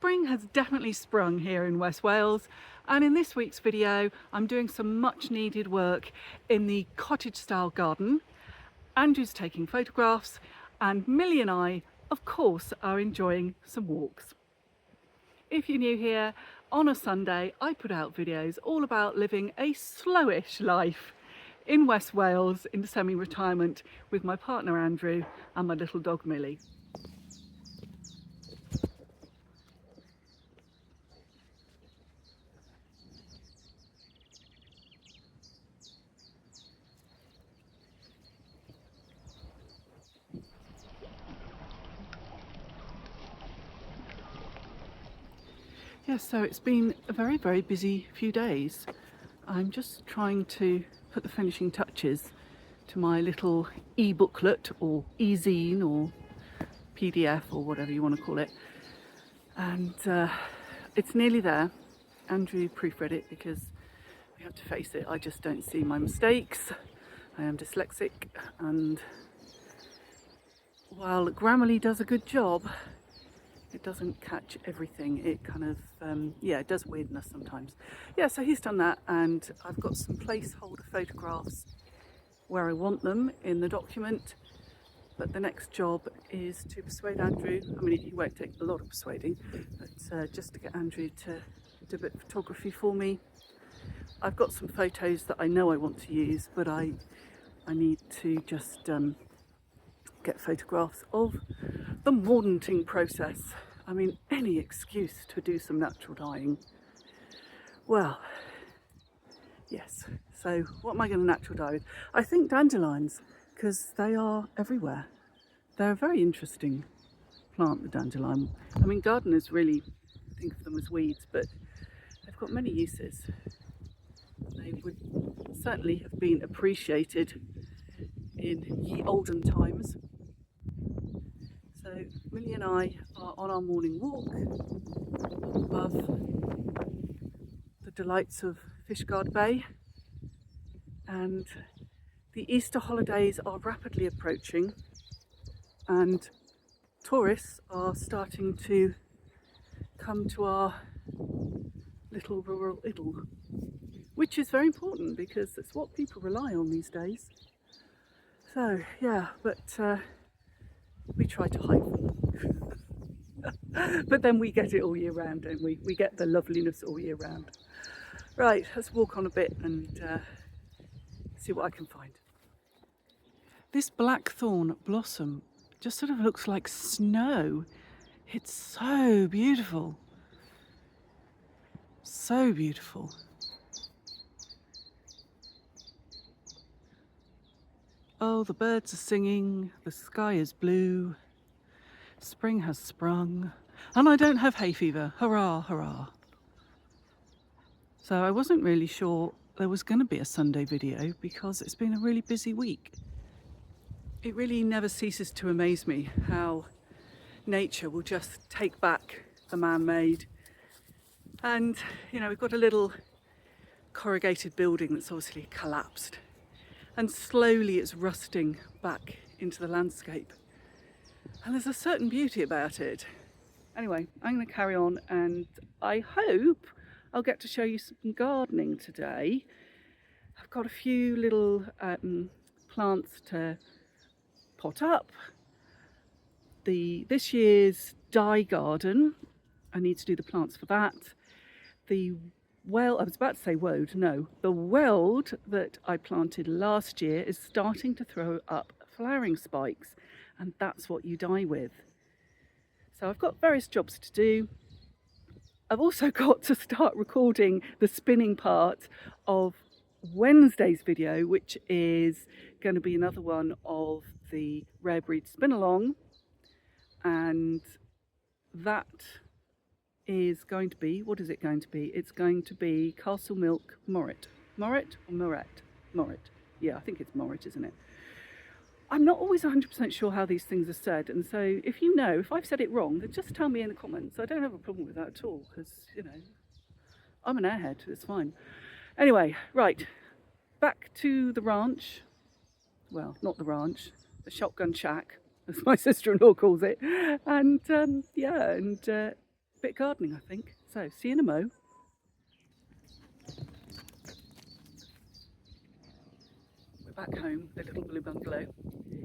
Spring has definitely sprung here in West Wales, and in this week's video I'm doing some much needed work in the cottage style garden. Andrew's taking photographs and Millie and I, of course, are enjoying some walks. If you're new here, on a Sunday I put out videos all about living a slowish life in West Wales in semi-retirement with my partner Andrew and my little dog Millie. Yes, so it's been a very busy few days. I'm just trying to put the finishing touches to my little e-booklet or e-zine or PDF or whatever you want to call it, and it's nearly there. Andrew proofread it because we have to face it, I just don't see my mistakes. I am dyslexic, and while Grammarly does a good job, it doesn't catch everything. It kind of, it does weirdness sometimes. Yeah, so he's done that, and I've got some placeholder photographs where I want them in the document. But the next job is to persuade Andrew. I mean, it won't take a lot of persuading, but just to get Andrew to do a bit of photography for me. I've got some photos that I know I want to use, but I need to just get photographs of the mordanting process. I mean, any excuse to do some natural dyeing. Well, yes, so what am I going to natural dye with? I think dandelions, because they are everywhere. They're a very interesting plant, the dandelion. I mean, gardeners really think of them as weeds, but they've got many uses. They would certainly have been appreciated in ye olden times. So Millie and I are on our morning walk above the delights of Fishguard Bay, and the Easter holidays are rapidly approaching and tourists are starting to come to our little rural idyll, which is very important because it's what people rely on these days. So yeah, but we try to hide them. But then we get it all year round, don't we? We get the loveliness all year round. Right, let's walk on a bit and see what I can find. This blackthorn blossom just sort of looks like snow. It's so beautiful. So beautiful. Oh, the birds are singing, the sky is blue, spring has sprung, and I don't have hay fever. Hurrah, hurrah. So I wasn't really sure there was going to be a Sunday video because it's been a really busy week. It really never ceases to amaze me how nature will just take back the man-made. And, you know, we've got a little corrugated building that's obviously collapsed, and slowly it's rusting back into the landscape. And there's a certain beauty about it. Anyway, I'm going to carry on, and I hope I'll get to show you some gardening today. I've got a few little plants to pot up. This year's dye garden, I need to do the plants for that. I was about to say woad, no. The weld that I planted last year is starting to throw up flowering spikes, and that's what you dye with. So I've got various jobs to do. I've also got to start recording the spinning part of Wednesday's video, which is going to be another one of the rare breed spin along, and that is going to be, what is it going to be? It's going to be Castle Milk Morit. Morit or Moret? Morit. Yeah, I think it's Morit, isn't it? I'm not always 100% sure how these things are said, and so if you know, if I've said it wrong, then just tell me in the comments. I don't have a problem with that at all, because, you know, I'm an airhead, it's fine. Anyway, right, back to the ranch. Well, not the ranch, the shotgun shack, as my sister-in-law calls it. And bit of gardening, I think. So, see you in a mo. We're back home, the little blue bungalow.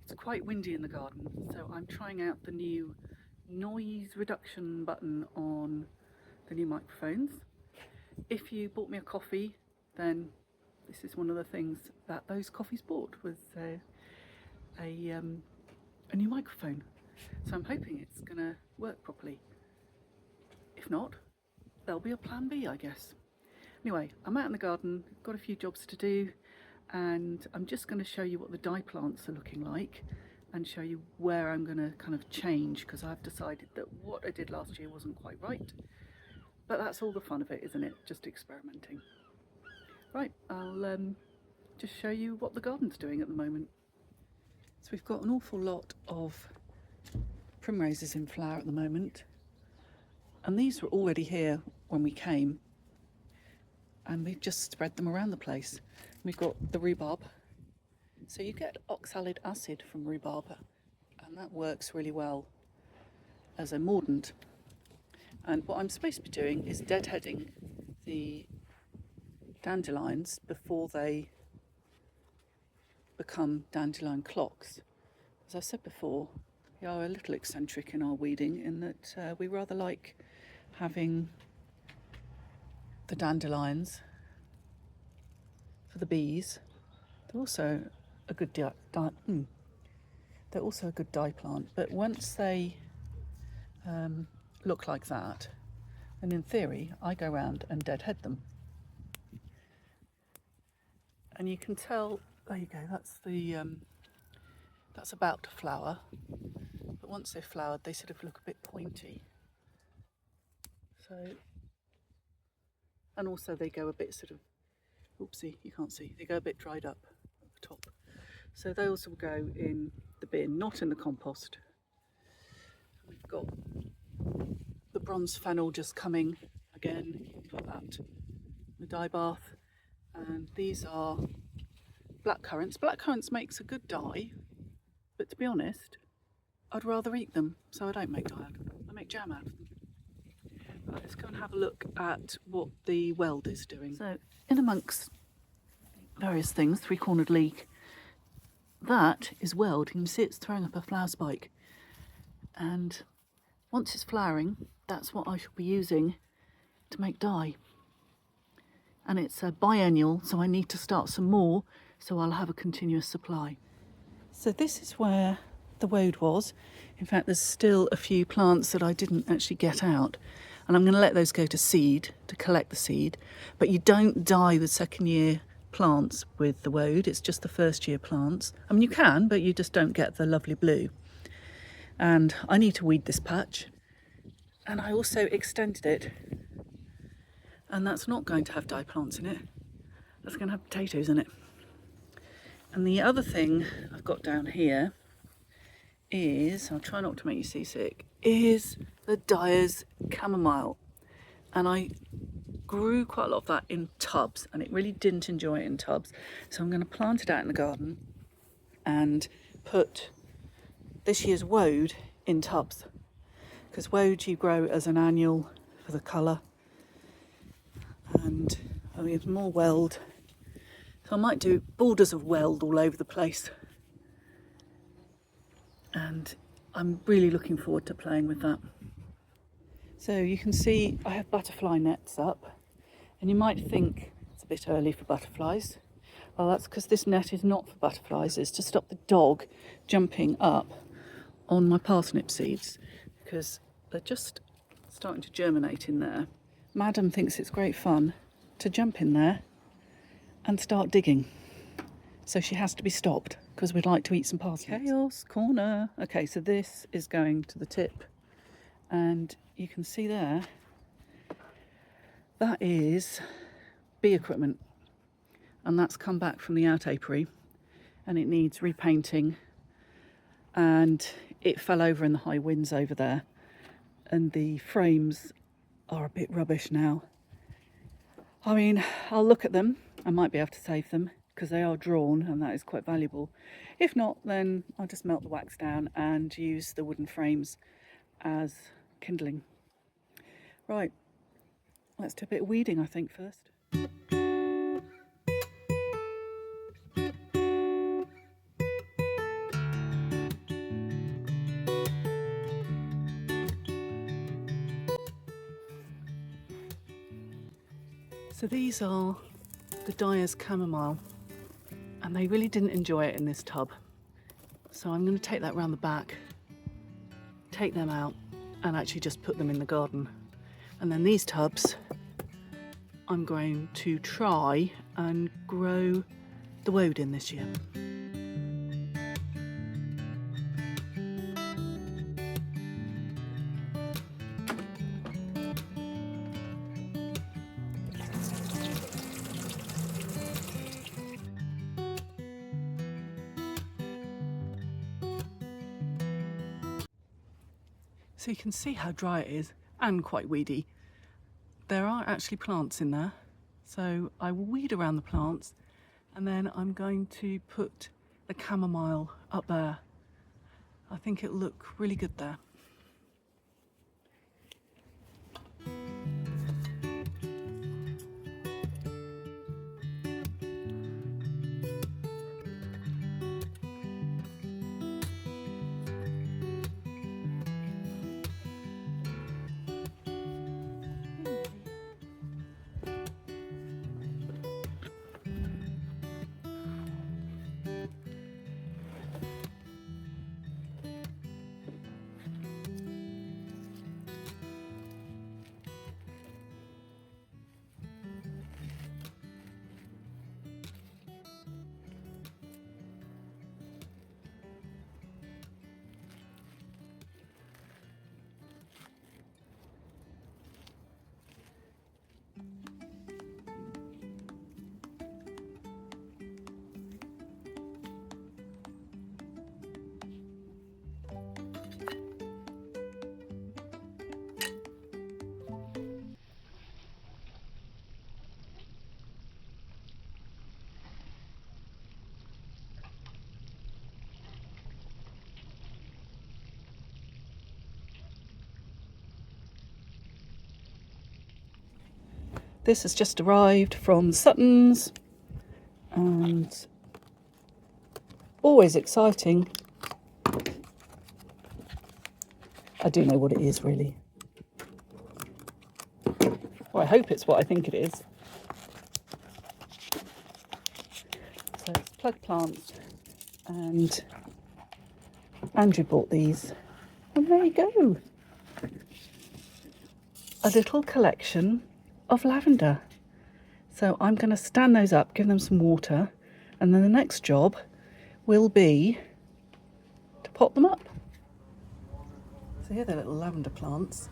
It's quite windy in the garden, so I'm trying out the new noise reduction button on the new microphones. If you bought me a coffee, then this is one of the things that those coffees bought, was a new microphone. So I'm hoping it's going to work properly. If not, there'll be a plan B, I guess. Anyway, I'm out in the garden, got a few jobs to do, and I'm just going to show you what the dye plants are looking like and show you where I'm going to kind of change, because I've decided that what I did last year wasn't quite right. But that's all the fun of it, isn't it? Just experimenting. Right, I'll just show you what the garden's doing at the moment. So we've got an awful lot of primroses in flower at the moment, and these were already here when we came, and we've just spread them around the place. We've got the rhubarb, so you get oxalic acid from rhubarb, and that works really well as a mordant. And what I'm supposed to be doing is deadheading the dandelions before they become dandelion clocks. As I said before, we are a little eccentric in our weeding, in that we rather like having the dandelions for the bees. They're also a good they're also a good dye plant, but once they look like that, and in theory I go around and deadhead them. And you can tell, there you go, that's about to flower, but once they've flowered they sort of look a bit pointy. So, and also they go a bit sort of, oopsie, you can't see, they go a bit dried up at the top. So they also go in the bin, not in the compost. We've got the bronze fennel just coming again, you can put that in the dye bath. And these are blackcurrants. Blackcurrants makes a good dye, but to be honest, I'd rather eat them, so I don't make dye out of them. I make jam out of them. Right, let's go and have a look at what the weld is doing. So, in amongst various things, three-cornered leek, that is weld. You can see it's throwing up a flower spike. And once it's flowering, that's what I shall be using to make dye. And it's a biennial, so I need to start some more, so I'll have a continuous supply. So this is where the woad was. In fact, there's still a few plants that I didn't actually get out, and I'm going to let those go to seed, to collect the seed. But you don't dye the second year plants with the woad, it's just the first year plants. I mean, you can, but you just don't get the lovely blue. And I need to weed this patch, and I also extended it, and that's not going to have dye plants in it, that's going to have potatoes in it. And the other thing I've got down here is, I'll try not to make you seasick, is the dyer's chamomile. And I grew quite a lot of that in tubs, and it really didn't enjoy it in tubs. So I'm going to plant it out in the garden and put this year's woad in tubs, because woad you grow as an annual for the colour, and I mean, more weld. So I might do borders of weld all over the place, and I'm really looking forward to playing with that. So you can see I have butterfly nets up, and you might think it's a bit early for butterflies. Well, that's because this net is not for butterflies, it's to stop the dog jumping up on my parsnip seeds, because they're just starting to germinate in there. Madam thinks it's great fun to jump in there and start digging, so she has to be stopped because we'd like to eat some parsnips. Chaos corner. Okay, so this is going to the tip, and you can see there, that is bee equipment, and that's come back from the out apiary, and it needs repainting, and it fell over in the high winds over there, and the frames are a bit rubbish now. I mean, I'll look at them, I might be able to save them because they are drawn, and that is quite valuable. If not, then I'll just melt the wax down and use the wooden frames as kindling. Right, let's do a bit of weeding, I think, first. So these are the Dyer's chamomile, and they really didn't enjoy it in this tub. So I'm going to take that round the back, take them out, and actually just put them in the garden. And then these tubs, I'm going to try and grow the woad in this year. So you can see how dry it is and quite weedy. There are actually plants in there, so I will weed around the plants, and then I'm going to put the chamomile up there. I think it'll look really good there. This has just arrived from Sutton's, and always exciting. I do know what it is, really. Well, I hope it's what I think it is. So it's plug plants, and Andrew bought these, and there you go. A little collection of lavender. So I'm going to stand those up, give them some water, and then the next job will be to pot them up. So here are the little lavender plants.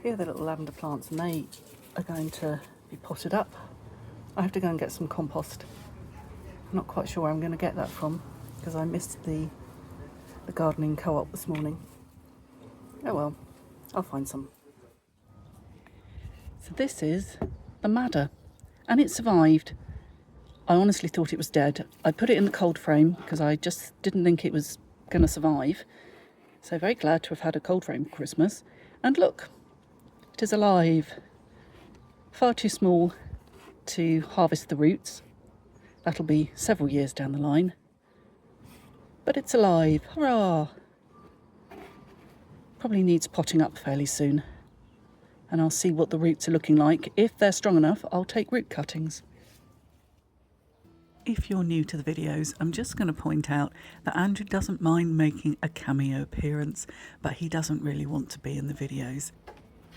Here are the little lavender plants, and they are going to be potted up. I have to go and get some compost. I'm not quite sure where I'm going to get that from, because I missed the gardening co-op this morning. Oh well, I'll find some. So this is the madder, and it survived. I honestly thought it was dead. I put it in the cold frame because I just didn't think it was going to survive. So very glad to have had a cold frame for Christmas. And look, it is alive. Far too small to harvest the roots. That'll be several years down the line. But it's alive. Hurrah! Probably needs potting up fairly soon. And I'll see what the roots are looking like. If they're strong enough, I'll take root cuttings. If you're new to the videos, I'm just going to point out that Andrew doesn't mind making a cameo appearance, but he doesn't really want to be in the videos.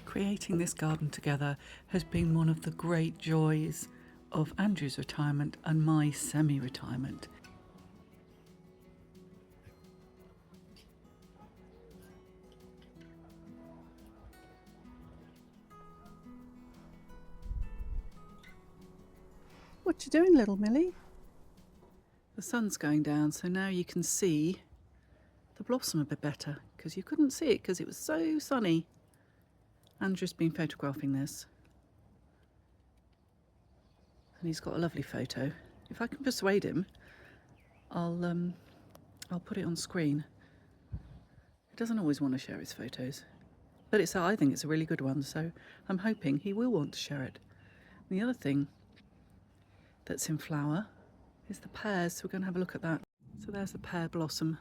Creating this garden together has been one of the great joys of Andrew's retirement and my semi-retirement. What you doing, little Millie? The sun's going down, so now you can see the blossom a bit better, because you couldn't see it because it was so sunny. Andrew's been photographing this, and he's got a lovely photo. If I can persuade him, I'll put it on screen. He doesn't always want to share his photos. But I think it's a really good one, so I'm hoping he will want to share it. And the other thing that's in flower is the pears, so we're going to have a look at that. So there's the pear blossom.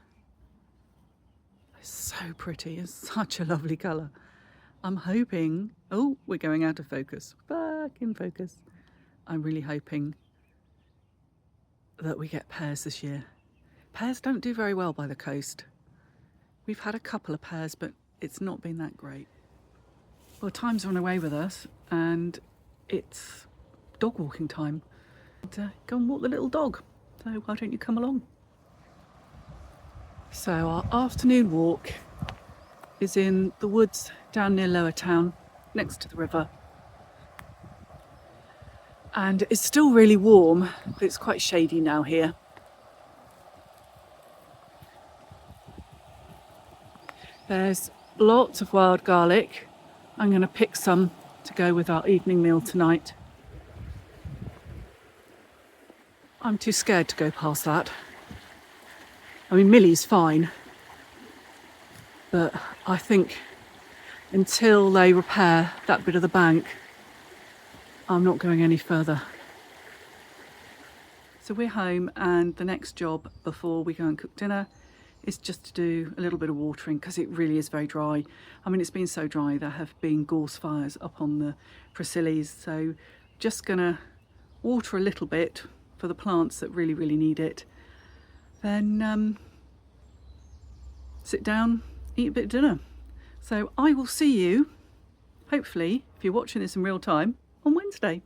It's so pretty, it's such a lovely colour. I'm hoping, oh, we're going out of focus, back in focus. I'm really hoping that we get pears this year. Pears don't do very well by the coast. We've had a couple of pears, but it's not been that great. Well, time's run away with us and it's dog walking time. Go and walk the little dog. So why don't you come along? So our afternoon walk is in the woods down near Lower Town, next to the river. And it's still really warm, but it's quite shady now here. There's lots of wild garlic. I'm going to pick some to go with our evening meal tonight. I'm too scared to go past that. I mean, Millie's fine, but I think until they repair that bit of the bank, I'm not going any further. So we're home, and the next job before we go and cook dinner is just to do a little bit of watering, because it really is very dry. I mean, it's been so dry, there have been gorse fires up on the Priscilles, so just gonna water a little bit for the plants that really, really need it. Then sit down, eat a bit of dinner. So I will see you, hopefully, if you're watching this in real time, on Wednesday.